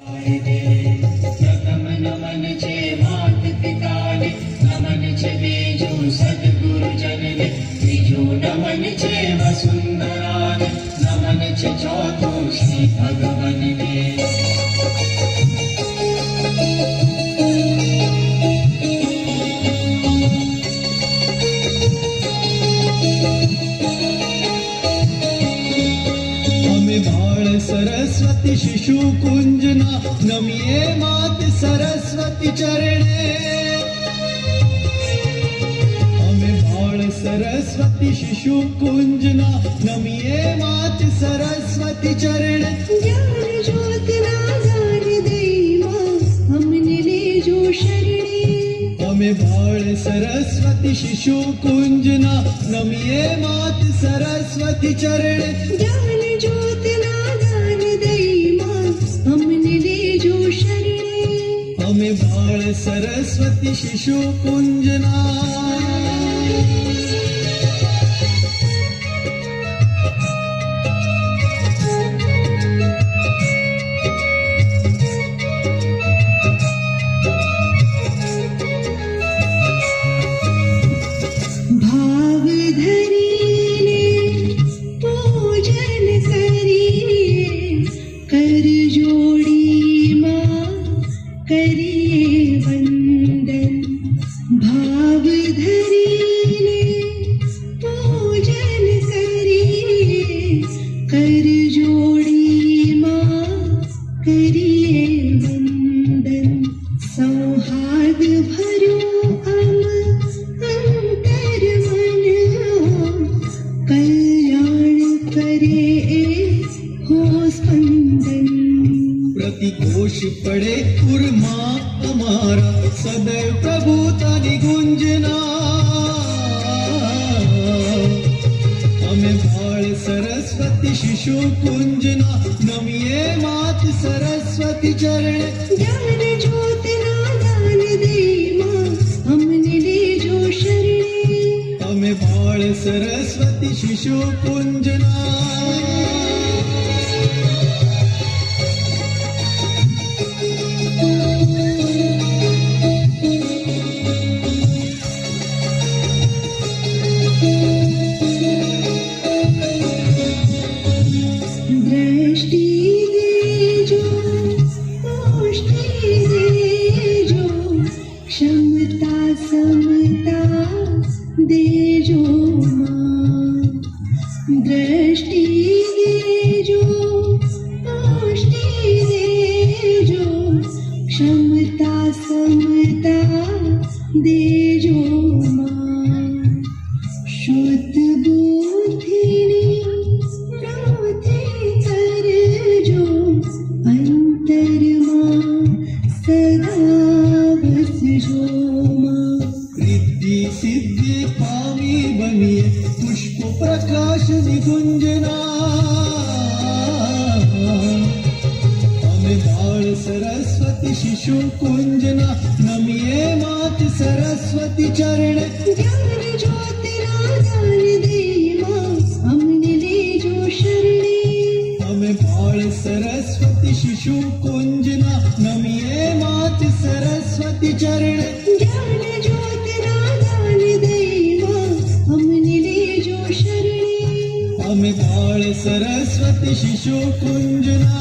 प्रथम नमन छे मात पिताने, नमन छे बीजो सद्गुरुजनने, त्रीजो नमन छे वसुंधराने, नमन छे चौथो श्री भगवनने। सरस्वती शिशु कुंजना, नमिये मात सरस्वती चरणे। हमें बाल सरस्वती शिशु कुंजना, नमिये मात सरस्वती चरणे। ज्ञान ज्योत नागार दई मां, हमने ले जो शरणे। हमें बाल सरस्वती शिशु कुंजना, नमिये मात सरस्वती चरणे। ज्ञान ज्योत नागार दई मां, हमने ले जो शरणे। हमें बाल सरस्वती शिशु कुंजना। भाव धरीने पूजन करिए, कर जोड़ी मां करिए वंदन। भाव धरीने पूजन करिए, कर जोड़ी मां करिए वंदन। सौहार्द भरो अंतर मन हो, कल्याण करे हो स्पंदन। प्रतिकोष पड़े उर्मा हमारा, सदैव प्रभुता निगुंजना। हमें बाल सरस्वती शिशु कुंजना, नमिये मात सरस्वती चरण। ज्ञान ज्योत नादान दे मां, हमने ले जो शरणे। हमें बाल सरस्वती शिशु कुंजना। दृष्टि दे जो, पुष्टि दे जो, क्षमता समता दे जो मां। दृष्टि दे जो, पुष्टि दे जो, क्षमता समता दे जो मां। शुद्ध बुद्धिनी प्रवृत्ति कर जो, अंतर मां सदा बस जो मां। रिद्धि सिद्धि पामी बनिए, पुष्प प्रकाश निकुंजना। हमें बाल सरस्वती शिशु कुंजना, नमिये मात सरस्वती चरण। ज्ञान ज्योत नादान दे मां, हमने ले जो शरणे। हमें बाल सरस्वती शिशु कुंजना, नमिये मात सरस्वती चरण। ज्ञान ज्योत नादान दे मां, हमने ले जो शरणे। हमें बाल सरस्वती शिशु कुंजना।